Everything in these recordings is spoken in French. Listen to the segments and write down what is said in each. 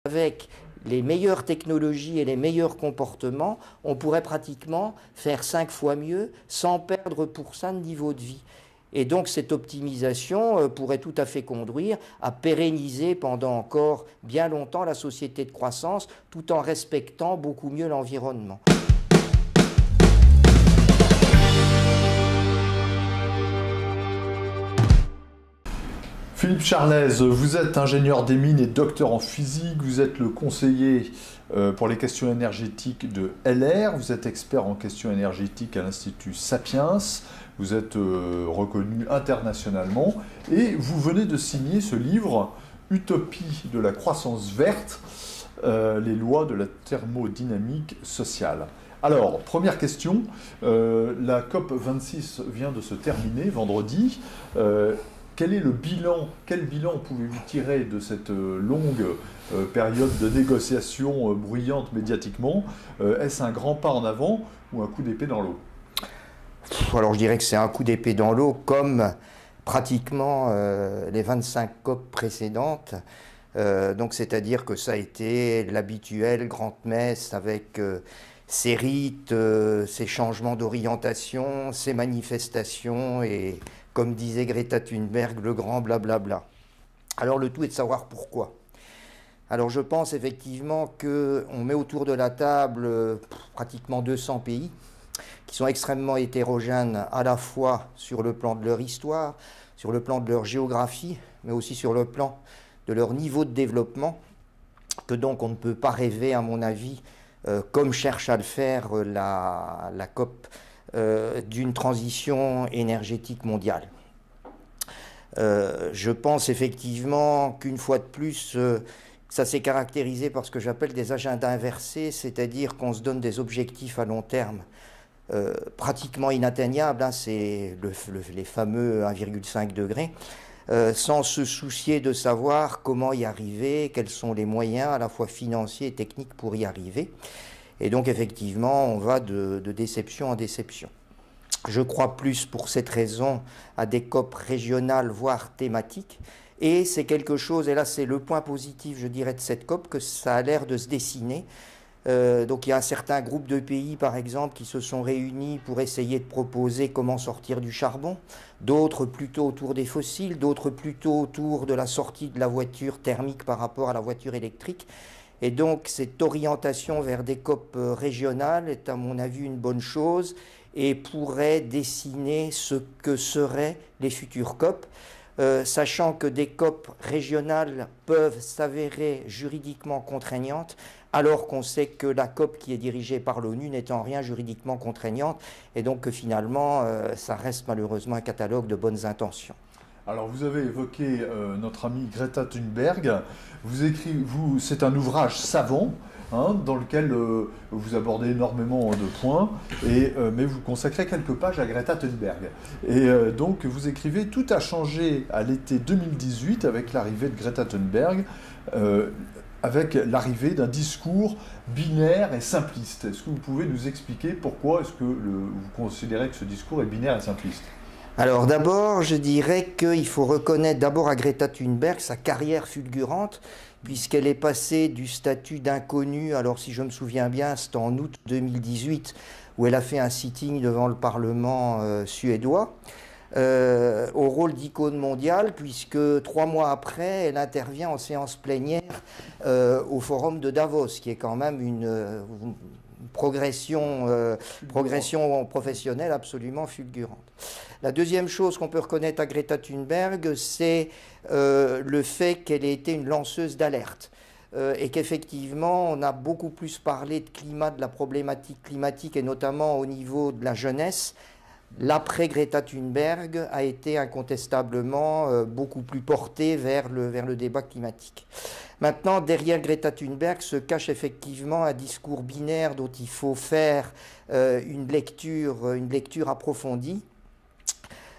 avec les meilleures technologies et les meilleurs comportements, on pourrait pratiquement faire 5 fois mieux sans perdre pour ça de niveau de vie. Et donc cette optimisation pourrait tout à fait conduire à pérenniser pendant encore bien longtemps la société de croissance tout en respectant beaucoup mieux l'environnement. Philippe Charnèse, vous êtes ingénieur des mines et docteur en physique, vous êtes le conseiller pour les questions énergétiques de LR, vous êtes expert en questions énergétiques à l'Institut Sapiens, vous êtes reconnu internationalement et vous venez de signer ce livre « Utopie de la croissance verte, les lois de la thermodynamique sociale ». Alors, première question, la COP26 vient de se terminer vendredi. Quel bilan pouvez-vous tirer de cette longue période de négociations bruyantes médiatiquement? Est-ce un grand pas en avant ou un coup d'épée dans l'eau? Alors je dirais que c'est un coup d'épée dans l'eau comme pratiquement les 25 COP précédentes. Donc c'est-à-dire que ça a été l'habituelle grande messe avec ses rites, ses changements d'orientation, ses manifestations et, comme disait Greta Thunberg, le grand blablabla. Alors le tout est de savoir pourquoi. Alors je pense effectivement qu'on met autour de la table pratiquement 200 pays qui sont extrêmement hétérogènes à la fois sur le plan de leur histoire, sur le plan de leur géographie, mais aussi sur le plan de leur niveau de développement, que donc on ne peut pas rêver, à mon avis, comme cherche à le faire la COP, d'une transition énergétique mondiale. Je pense effectivement qu'une fois de plus, ça s'est caractérisé par ce que j'appelle des agendas inversés, c'est-à-dire qu'on se donne des objectifs à long terme pratiquement inatteignables, hein, c'est les fameux 1,5 degrés, sans se soucier de savoir comment y arriver, quels sont les moyens à la fois financiers et techniques pour y arriver. Et donc effectivement, on va de déception en déception. Je crois plus pour cette raison à des COP régionales, voire thématiques. Et c'est quelque chose, et là c'est le point positif, je dirais, de cette COP, que ça a l'air de se dessiner. Donc il y a un certain groupe de pays, par exemple, qui se sont réunis pour essayer de proposer comment sortir du charbon, d'autres plutôt autour des fossiles, d'autres plutôt autour de la sortie de la voiture thermique par rapport à la voiture électrique. Et donc cette orientation vers des COP régionales est à mon avis une bonne chose et pourrait dessiner ce que seraient les futures COP, sachant que des COP régionales peuvent s'avérer juridiquement contraignantes, alors qu'on sait que la COP qui est dirigée par l'ONU n'est en rien juridiquement contraignante, et donc que finalement, ça reste malheureusement un catalogue de bonnes intentions. Alors vous avez évoqué notre amie Greta Thunberg, c'est un ouvrage savant, hein, dans lequel vous abordez énormément de points, mais vous consacrez quelques pages à Greta Thunberg. Et donc vous écrivez « Tout a changé à l'été 2018 avec l'arrivée de Greta Thunberg ». Avec l'arrivée d'un discours binaire et simpliste. Est-ce que vous pouvez nous expliquer pourquoi est-ce que vous considérez que ce discours est binaire et simpliste? Alors d'abord, je dirais qu'il faut reconnaître d'abord à Greta Thunberg sa carrière fulgurante, puisqu'elle est passée du statut d'inconnue, alors si je me souviens bien, c'est en août 2018, où elle a fait un sitting devant le Parlement suédois, au rôle d'icône mondiale, puisque 3 mois après, elle intervient en séance plénière au Forum de Davos, qui est quand même une progression professionnelle absolument fulgurante. La deuxième chose qu'on peut reconnaître à Greta Thunberg, c'est le fait qu'elle ait été une lanceuse d'alerte. Et qu'effectivement, on a beaucoup plus parlé de climat, de la problématique climatique, et notamment au niveau de la jeunesse. L'après Greta Thunberg a été incontestablement beaucoup plus porté vers le débat climatique. Maintenant, derrière Greta Thunberg se cache effectivement un discours binaire dont il faut faire une lecture approfondie.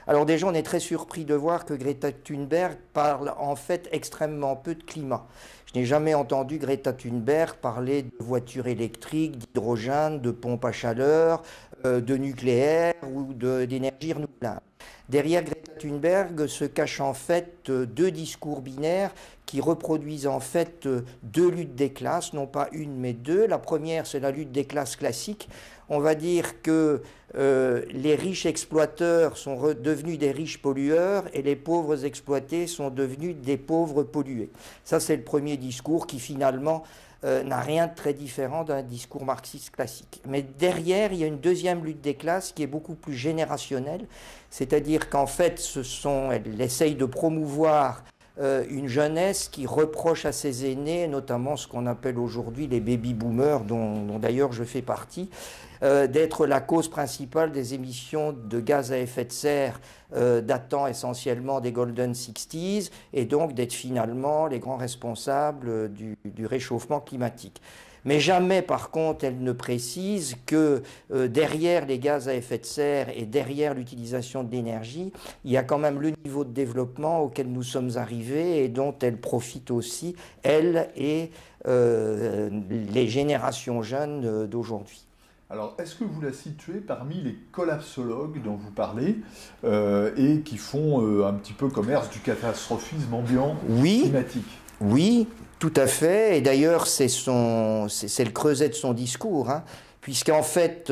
Alors déjà, on est très surpris de voir que Greta Thunberg parle en fait extrêmement peu de climat, Je n'ai jamais entendu Greta Thunberg parler de voitures électriques, d'hydrogène, de pompes à chaleur, de nucléaire ou d'énergie renouvelable. Derrière Greta Thunberg se cachent en fait deux discours binaires qui reproduisent en fait deux luttes des classes, non pas une mais deux. La première, c'est la lutte des classes classiques. On va dire que les riches exploiteurs sont devenus des riches pollueurs et les pauvres exploités sont devenus des pauvres pollués. Ça, c'est le premier discours qui finalement n'a rien de très différent d'un discours marxiste classique. Mais derrière, il y a une deuxième lutte des classes qui est beaucoup plus générationnelle, c'est-à-dire qu'en fait, elle essaye de promouvoir une jeunesse qui reproche à ses aînés, notamment ce qu'on appelle aujourd'hui les baby-boomers, dont d'ailleurs je fais partie, d'être la cause principale des émissions de gaz à effet de serre datant essentiellement des Golden 60s, et donc d'être finalement les grands responsables du réchauffement climatique. Mais jamais, par contre, elle ne précise que derrière les gaz à effet de serre et derrière l'utilisation de l'énergie, il y a quand même le niveau de développement auquel nous sommes arrivés et dont elle profite aussi, elle et les générations jeunes d'aujourd'hui. Alors, est-ce que vous la situez parmi les collapsologues dont vous parlez et qui font un petit peu commerce du catastrophisme ambiant climatique? Oui, tout à fait. Et d'ailleurs, c'est le creuset de son discours, hein, puisqu'en fait,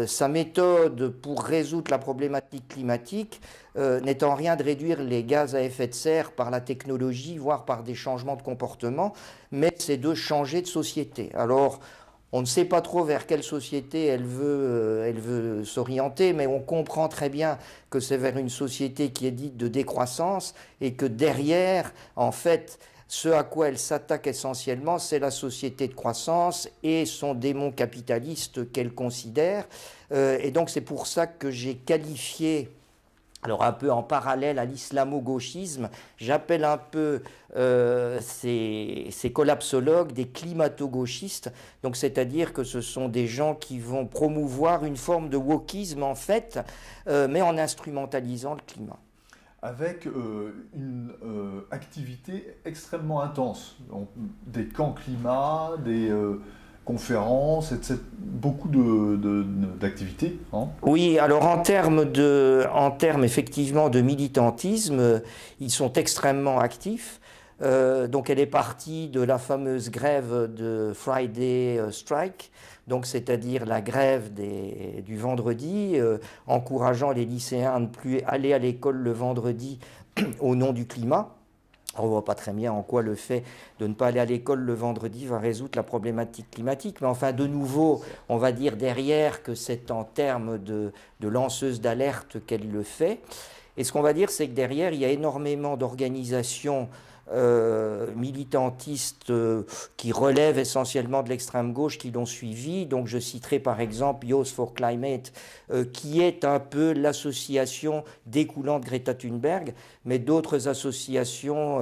sa méthode pour résoudre la problématique climatique n'est en rien de réduire les gaz à effet de serre par la technologie, voire par des changements de comportement, mais c'est de changer de société. Alors, on ne sait pas trop vers quelle société elle veut s'orienter, mais on comprend très bien que c'est vers une société qui est dite de décroissance et que derrière, en fait, ce à quoi elle s'attaque essentiellement, c'est la société de croissance et son démon capitaliste qu'elle considère. Et donc c'est pour ça que j'ai qualifié, alors un peu en parallèle à l'islamo-gauchisme, j'appelle un peu ces collapsologues des climato-gauchistes, donc c'est-à-dire que ce sont des gens qui vont promouvoir une forme de wokisme en fait, mais en instrumentalisant le climat. Avec une activité extrêmement intense, donc, des camps climat, des conférences, etc., beaucoup d'activités. Hein. Oui, alors en termes effectivement de militantisme, ils sont extrêmement actifs. Donc elle est partie de la fameuse grève de Friday Strike, donc c'est-à-dire la grève du vendredi, encourageant les lycéens à ne plus aller à l'école le vendredi au nom du climat. On ne voit pas très bien en quoi le fait de ne pas aller à l'école le vendredi va résoudre la problématique climatique. Mais enfin, de nouveau, on va dire derrière que c'est en termes de lanceuse d'alerte qu'elle le fait. Et ce qu'on va dire, c'est que derrière, il y a énormément d'organisations militantistes qui relèvent essentiellement de l'extrême gauche qui l'ont suivi. Donc je citerai par exemple Youth for Climate, qui est un peu l'association découlant de Greta Thunberg, mais d'autres associations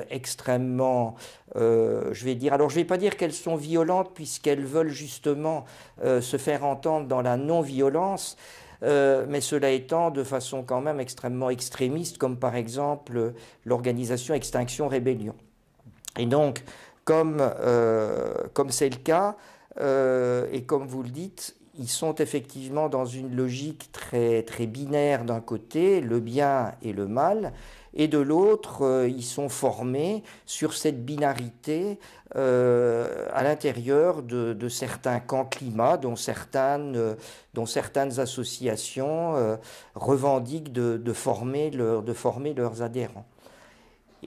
extrêmement, je vais dire, alors je ne vais pas dire qu'elles sont violentes puisqu'elles veulent justement se faire entendre dans la non-violence, mais cela étant de façon quand même extrêmement extrémiste, comme par exemple l'organisation Extinction Rébellion. Et donc, comme c'est le cas, et comme vous le dites, ils sont effectivement dans une logique très, très binaire d'un côté, le bien et le mal, et de l'autre, ils sont formés sur cette binarité à l'intérieur de certains camps climat, dont certaines associations revendiquent de former leurs adhérents.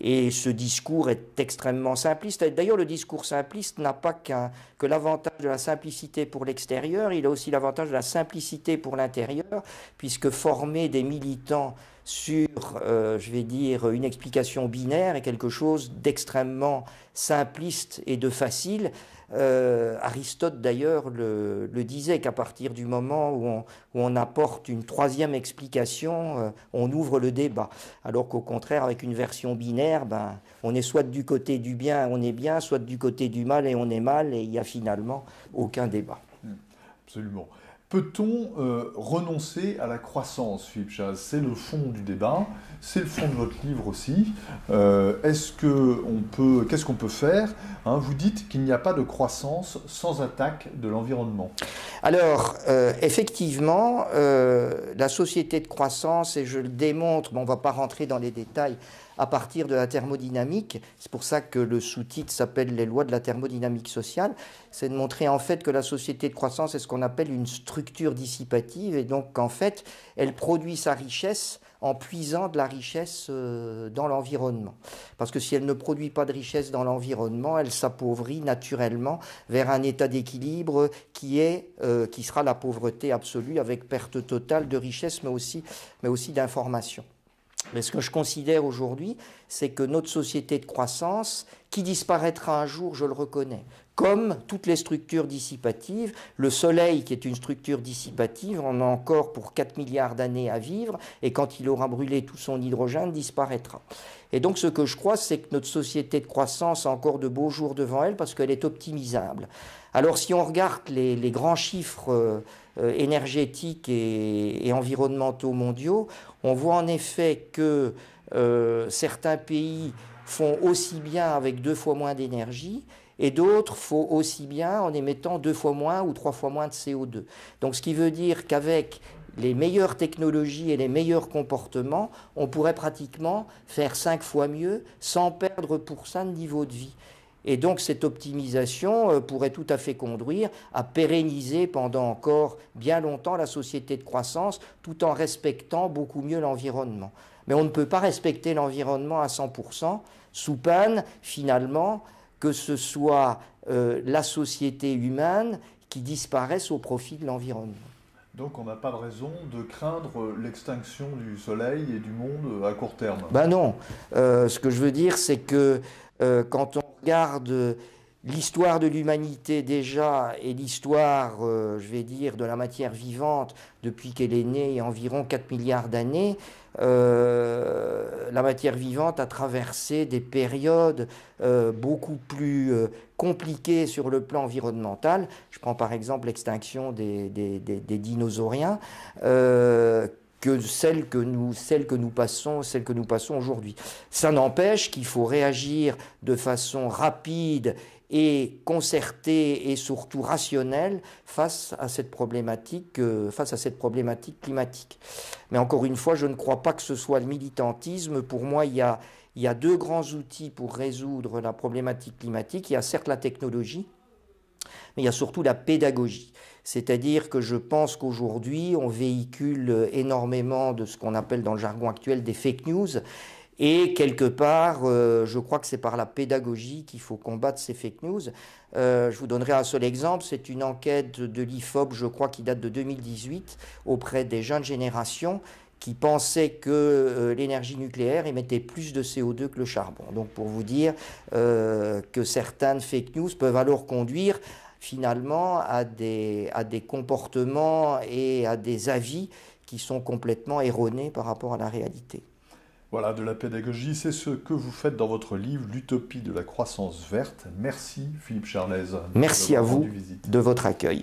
Et ce discours est extrêmement simpliste. D'ailleurs, le discours simpliste n'a pas que l'avantage de la simplicité pour l'extérieur, il a aussi l'avantage de la simplicité pour l'intérieur, puisque former des militants sur, je vais dire, une explication binaire est quelque chose d'extrêmement simpliste et de facile. Aristote d'ailleurs le disait qu'à partir du moment où on apporte une troisième explication, on ouvre le débat. Alors qu'au contraire, avec une version binaire, on est soit du côté du bien, on est bien, soit du côté du mal et on est mal, et il n'y a finalement aucun débat. Absolument. Peut-on renoncer à la croissance, Philippe Chaz? C'est le fond du débat, c'est le fond de votre livre aussi. Qu'est-ce qu'on peut faire, hein? Vous dites qu'il n'y a pas de croissance sans attaque de l'environnement. Alors, effectivement, la société de croissance, et je le démontre, mais on ne va pas rentrer dans les détails, à partir de la thermodynamique, c'est pour ça que le sous-titre s'appelle Les lois de la thermodynamique sociale, c'est de montrer en fait que la société de croissance est ce qu'on appelle une structure dissipative, et donc en fait, elle produit sa richesse en puisant de la richesse dans l'environnement. Parce que si elle ne produit pas de richesse dans l'environnement, elle s'appauvrit naturellement vers un état d'équilibre qui sera la pauvreté absolue, avec perte totale de richesse, mais aussi d'information. Mais ce que je considère aujourd'hui, c'est que notre société de croissance, qui disparaîtra un jour, je le reconnais, comme toutes les structures dissipatives, le Soleil, qui est une structure dissipative, on a encore pour 4 milliards d'années à vivre, et quand il aura brûlé tout son hydrogène, disparaîtra. Et donc ce que je crois, c'est que notre société de croissance a encore de beaux jours devant elle, parce qu'elle est optimisable. Alors si on regarde les grands chiffres énergétiques et environnementaux mondiaux, on voit en effet que certains pays font aussi bien avec 2 fois moins d'énergie, et d'autres font aussi bien en émettant 2 fois moins ou 3 fois moins de CO2. Donc ce qui veut dire qu'avec les meilleures technologies et les meilleurs comportements, on pourrait pratiquement faire 5 fois mieux sans perdre pour ça de niveau de vie. Et donc cette optimisation pourrait tout à fait conduire à pérenniser pendant encore bien longtemps la société de croissance, tout en respectant beaucoup mieux l'environnement. Mais on ne peut pas respecter l'environnement à 100%, sous peine, finalement, que ce soit la société humaine qui disparaisse au profit de l'environnement. Donc on n'a pas de raison de craindre l'extinction du Soleil et du monde à court terme. Ben non. Ce que je veux dire, c'est que quand on regarde l'histoire de l'humanité déjà et l'histoire, je vais dire, de la matière vivante depuis qu'elle est née il y a environ 4 milliards d'années, la matière vivante a traversé des périodes beaucoup plus compliquées sur le plan environnemental. Je prends par exemple l'extinction des dinosauriens. Que celle que nous passons aujourd'hui. Ça n'empêche qu'il faut réagir de façon rapide et concertée et surtout rationnelle face à cette problématique climatique. Mais encore une fois, je ne crois pas que ce soit le militantisme. Pour moi, il y a 2 grands outils pour résoudre la problématique climatique. Il y a certes la technologie, mais il y a surtout la pédagogie. C'est-à-dire que je pense qu'aujourd'hui, on véhicule énormément de ce qu'on appelle dans le jargon actuel des fake news. Et quelque part, je crois que c'est par la pédagogie qu'il faut combattre ces fake news. Je vous donnerai un seul exemple, c'est une enquête de l'IFOP, je crois, qui date de 2018, auprès des jeunes générations, qui pensaient que l'énergie nucléaire émettait plus de CO2 que le charbon. Donc pour vous dire que certaines fake news peuvent alors conduire finalement à des comportements et à des avis qui sont complètement erronés par rapport à la réalité. Voilà, de la pédagogie, c'est ce que vous faites dans votre livre, L'utopie de la croissance verte. Merci Philippe Charlez. Merci à vous de votre accueil.